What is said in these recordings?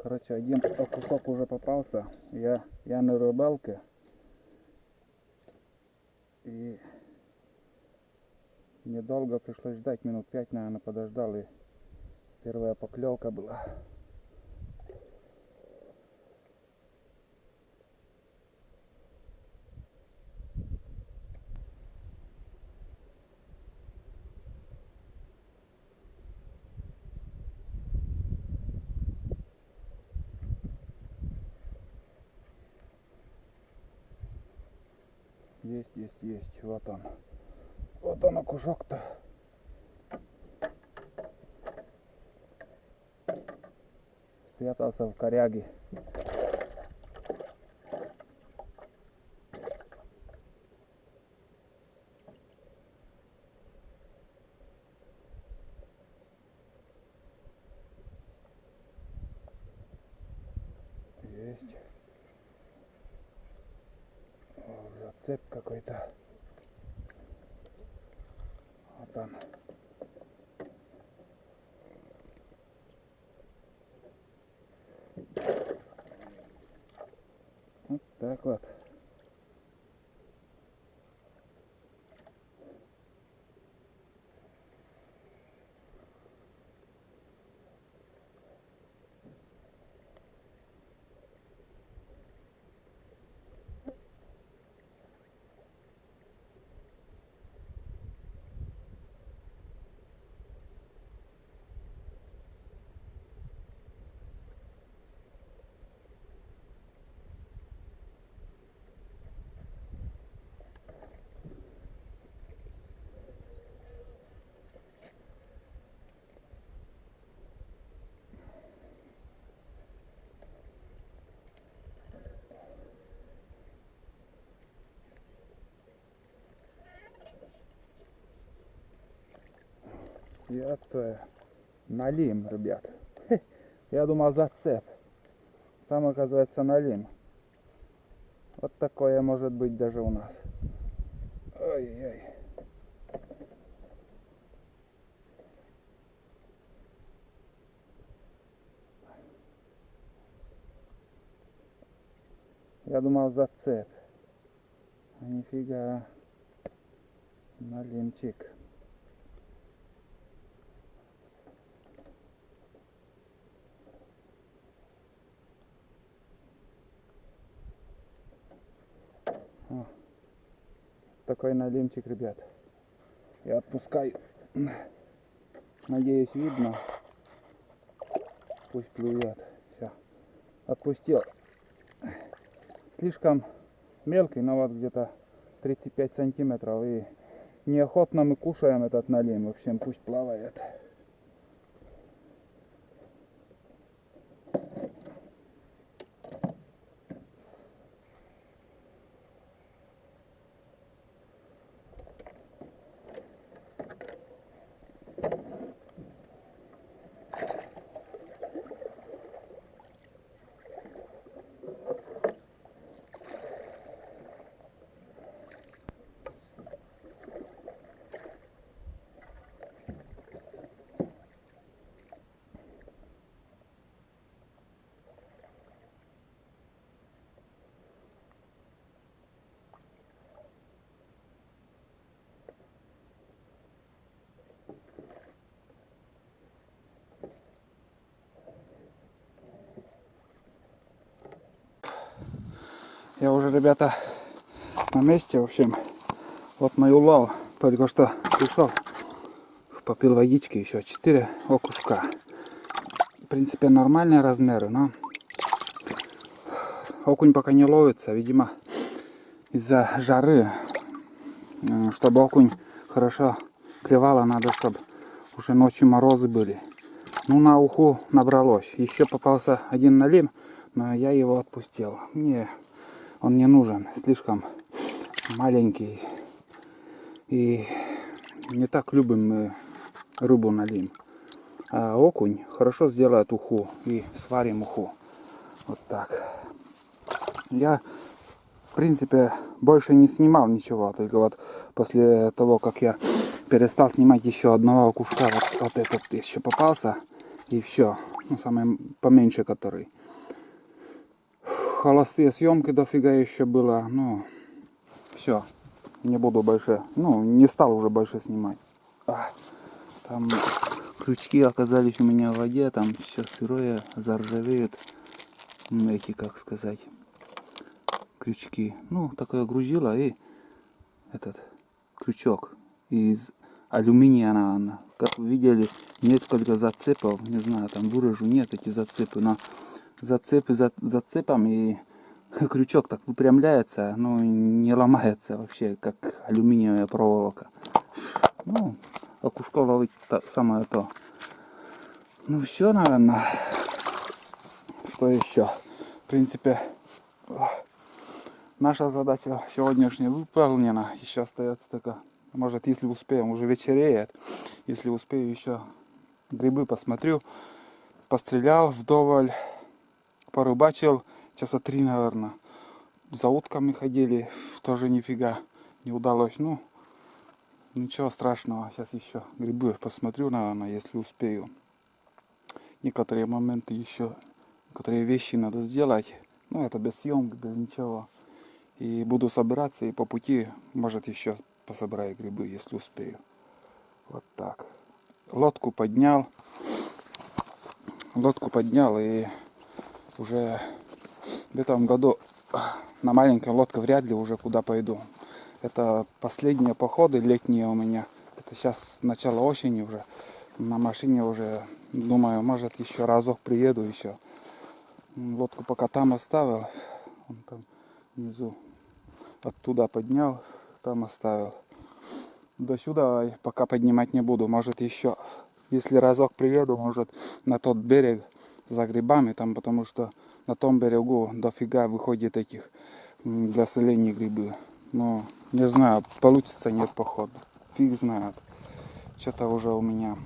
Короче, один окушок уже попался. Я на рыбалке. И недолго пришлось ждать, минут 5, наверное, подождал, и первая поклевка была. Есть. Вот он. Вот он окушок-то. Спрятался в коряге. Есть. О, зацеп какой-то. Вот он. Вот так вот. Это налим, ребят. Я думал зацеп. Там оказывается налим. Вот такое может быть даже у нас. Ой-ой-ой. Я думал зацеп. А нифига. Налимчик. О, такой налимчик, ребят. Я отпускаю. Надеюсь, видно. Пусть плывет. Все. Отпустил. Слишком мелкий, но вот где-то 35 сантиметров. И неохотно мы кушаем этот налим. В общем, пусть плавает. Я уже, ребята, на месте. В общем, вот мой улов. Только что пришел, попил водички, еще 4 окушка. В принципе, нормальные размеры, но окунь пока не ловится. Видимо, из-за жары. Чтобы окунь хорошо клевала, надо, чтобы уже ночью морозы были. Ну, на уху набралось. Еще попался один налим, но я его отпустил. Мне он не нужен, слишком маленький. И не так любим мы рыбу налим. А окунь хорошо сделает уху. И сварим уху. Вот так. Я, в принципе, больше не снимал ничего. Только вот после того, как я перестал снимать еще одного окушка, вот этот еще попался. И все. Ну, самый поменьше который. холостые съемки дофига еще было. Ну, все. Не буду больше. Ну, не стал уже больше снимать. Там крючки оказались у меня в воде. Там все сырое, заржавеют. Эти, как сказать, крючки. Ну, такое грузило и этот крючок из алюминия, наверное. Как вы видели, несколько зацепов. Не знаю, там выражу, нет эти зацепы, но зацепы за зацепом, и крючок так выпрямляется, но не ломается вообще, как алюминиевая проволока. Ну, окушко ловить самое то. Ну все, наверное. Что еще? В принципе, наша задача сегодняшняя выполнена. Еще остается только, может, если успеем, уже вечереет. Если успею, еще грибы посмотрю. Пострелял вдоволь, порыбачил часа 3, наверное. За утками ходили, тоже нифига не удалось. Ну, ничего страшного. Сейчас еще грибы посмотрю, наверное, если успею. Некоторые моменты еще, некоторые вещи надо сделать. Ну, это без съемки, без ничего. И буду собираться, и по пути, может, еще пособираю грибы, если успею. Вот так. Лодку поднял. Лодку поднял, и уже в этом году на маленькой лодке вряд ли уже куда пойду. Это последние походы летние у меня. Это сейчас начало осени уже. На машине уже, думаю, может, еще разок приеду еще. Лодку пока там оставил. Он там внизу. Оттуда поднял, там оставил. До сюда пока поднимать не буду. Может, еще, если разок приеду, может, на тот берег за грибами там, потому что на том берегу дофига выходит этих для соления грибы. Но не знаю, получится, нет, походу. Фиг знает. Что-то уже у меня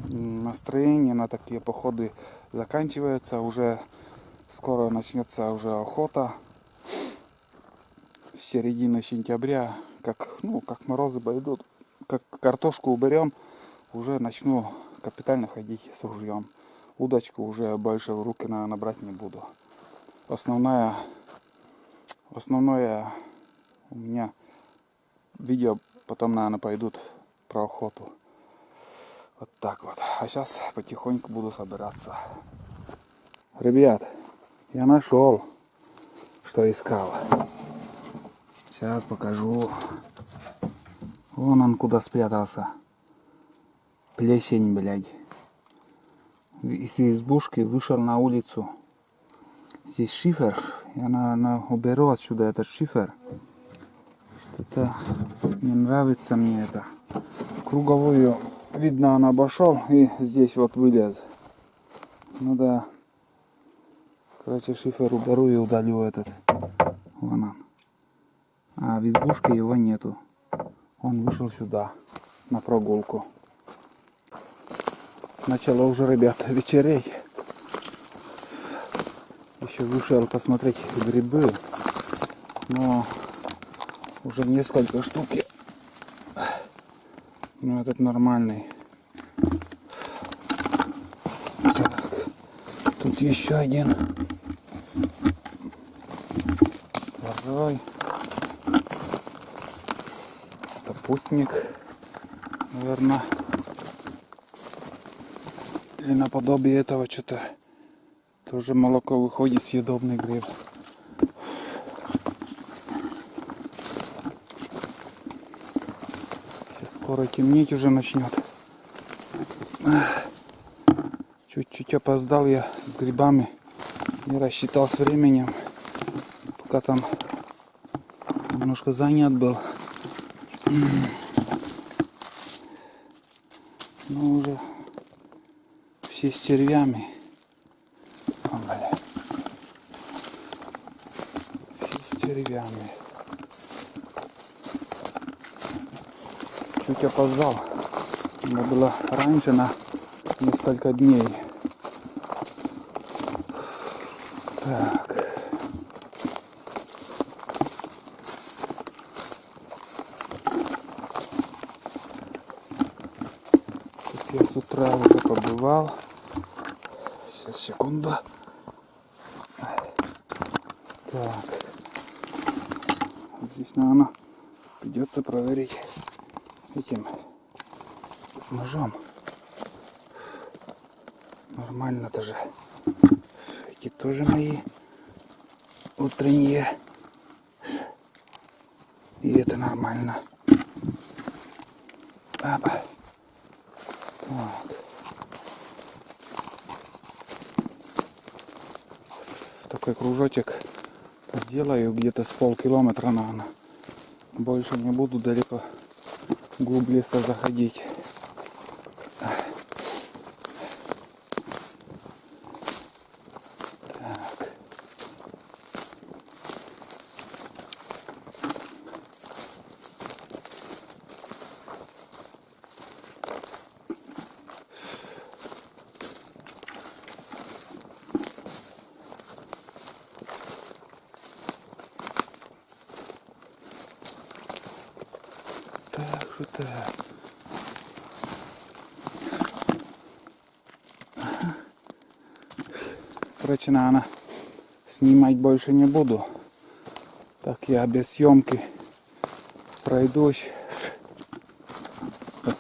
настроение на такие походы заканчивается. Уже скоро начнется уже охота. С середины сентября, как морозы пойдут, как картошку уберем, уже начну капитально ходить с ружьем. Удочку уже больше в руки, наверное, брать не буду. Основное у меня видео потом, наверное, пойдут про охоту. Вот так вот. А сейчас потихоньку буду собираться. Ребят, я нашел, что искал. Сейчас покажу. Вон он куда спрятался. Плесень, блядь. Из избушки вышел на улицу. Здесь шифер. Я, наверное, уберу отсюда этот шифер. Что-то не нравится мне это. Круговую, видно, он обошел и здесь вот вылез. Ну да. Короче, шифер уберу и удалю этот. Вон он. А в избушке его нету. Он вышел сюда на прогулку. Начало уже, ребята, вечереть. Еще вышел посмотреть грибы. Но уже несколько штуки. Но этот нормальный. Так. Тут еще один. Второй. Это путник. Наверное. Или наподобие этого что-то. Тоже молоко выходит, съедобный гриб. Сейчас скоро темнеть уже начнет. Чуть-чуть опоздал я с грибами. Не рассчитал с временем. Пока там немножко занят был. Но уже все с червями. Все с червями. Чуть опоздал. Надо было раньше на несколько дней. Так. Тут я с утра уже побывал. Сейчас, секунду. Так. Здесь, наверное, придется проверить этим ножом. Нормально тоже. Эти тоже мои утренние. И это нормально. Опа. Так. Такой кружочек сделаю где-то с полкилометра, наверное. Больше не буду далеко вглубь леса заходить. Так, что так. Короче, наверное, снимать больше не буду. Так я без съемки пройдусь.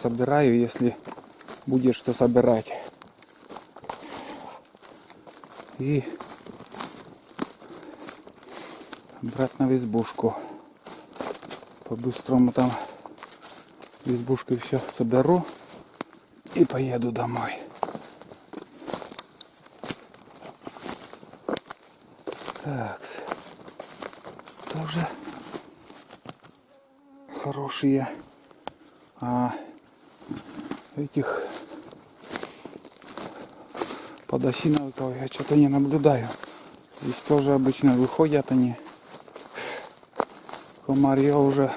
Собираю, если будет что собирать. И обратно в избушку. По-быстрому там в избушке все соберу и поеду домой. Так, тоже хорошие. А этих подосиновиков я что-то не наблюдаю. Здесь тоже обычно выходят они. Комарья уже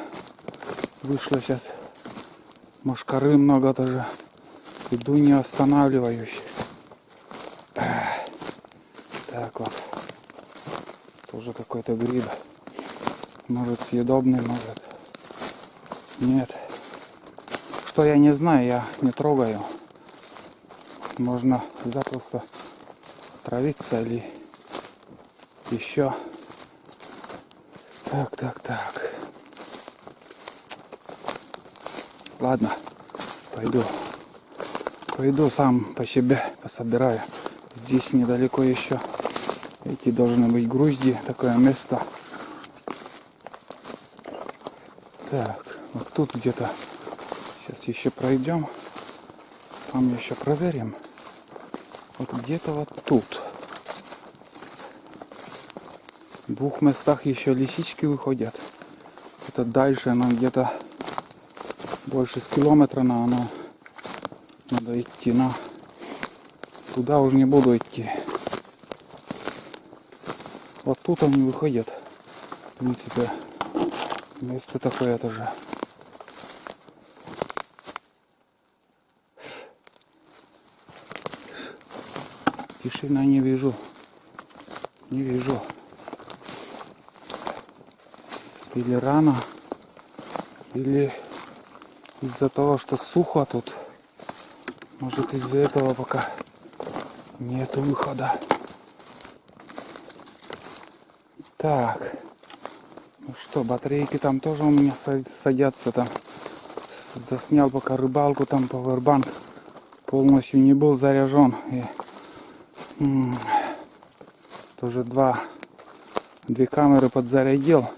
вышло сейчас. Мошкары много тоже. Иду не останавливаюсь. Так вот. Тоже какой-то гриб. Может съедобный, может. Нет. Что я не знаю, я не трогаю. Можно запросто травиться или еще. Так. Ладно, пойду сам по себе пособираю. Здесь недалеко еще. Эти должны быть грузди, такое место. Так, вот тут где-то. Сейчас еще пройдем. Там еще проверим. Вот где-то вот тут. В двух местах еще лисички выходят. Это дальше, но где-то больше с километра надо идти. Но туда уже не буду идти. Вот тут они выходят. В принципе, место такое тоже. Тишина не вижу. Или рано, или из-за того, что сухо тут. Может, из-за этого пока нет выхода. Так. Ну что, батарейки там тоже у меня садятся там. Заснял пока рыбалку там, пауэрбанк полностью не был заряжен. И тоже две камеры подзарядил.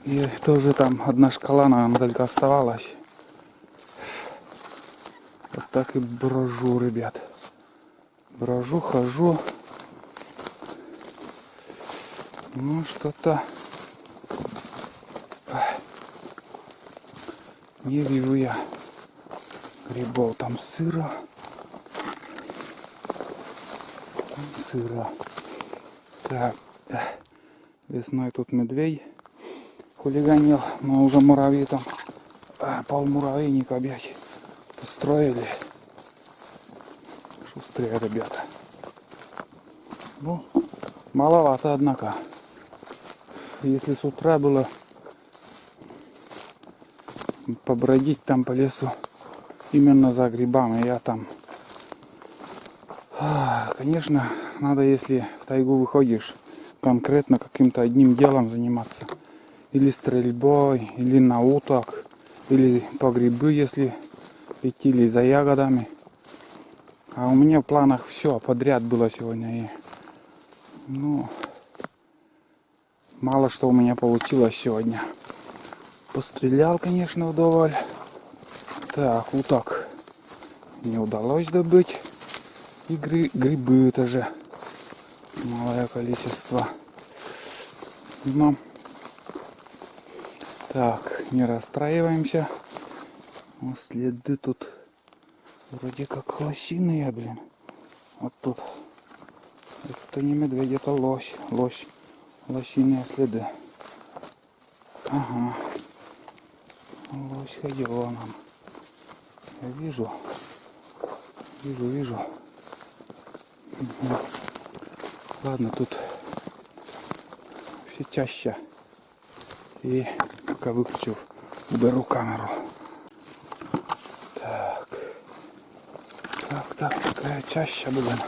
И тоже там одна шкала, наверное, только оставалась. Вот так и брожу, ребят. Брожу, хожу. Ну, что-то не вижу я грибов. Там сыро. Так, весной тут медведь хулиганил, но уже муравьи там, полмуравейник опять построили. Шустрые ребята. Ну, маловато, однако. Если с утра было побродить там по лесу именно за грибами, я там... Конечно, надо, если в тайгу выходишь, конкретно каким-то одним делом заниматься. Или стрельбой, или на уток, или по грибы, если идти, или за ягодами. А у меня в планах все подряд было сегодня. И, ну, мало что у меня получилось сегодня. Пострелял, конечно, вдоволь. Так, уток не удалось добыть. И грибы тоже малое количество. Но так, не расстраиваемся. Вот следы тут вроде как лосиные, блин. Вот тут. Это не медведь, это лось. Лосиные следы. Ага. Лось ходил вон он. Я вижу. Вижу. Угу. Ладно, тут все чаще. И пока выключу, уберу камеру. Так, такая чаще, блин.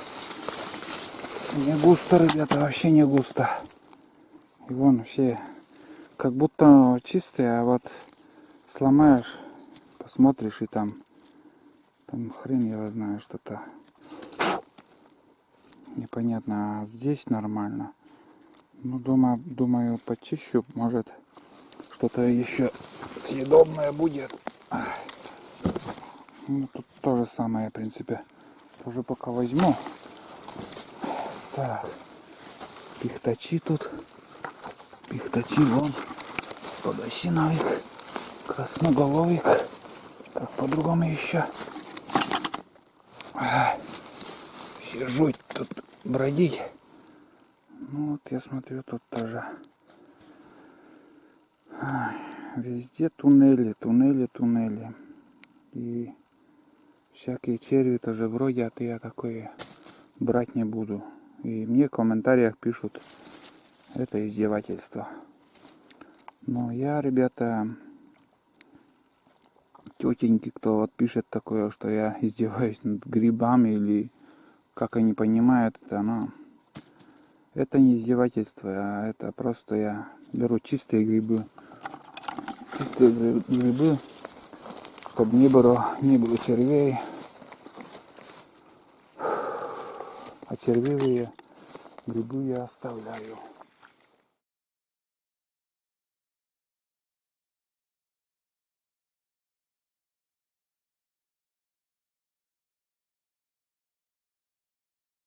Не густо, ребята, вообще не густо. И вон все как будто чистые, а вот сломаешь, посмотришь, и там хрен его знает, что-то непонятно. А здесь нормально. Ну, думаю, почищу, может что-то еще съедобное будет. Ну, тут то же самое, в принципе. Тоже пока возьму. Так, пихтачи тут. Пихтачи вон. Подосиновик. Красноголовик. Как по-другому еще. Все жуть тут бродить. Ну вот я смотрю, тут тоже. Везде туннели. И всякие черви тоже бродят, и я такое брать не буду. И мне в комментариях пишут, это издевательство. Но я, ребята, тетеньки, кто вот пишет такое, что я издеваюсь над грибами, или как они понимают это, но это не издевательство, а это просто я беру чистые грибы, чтобы не было червей, а червивые грибы я оставляю.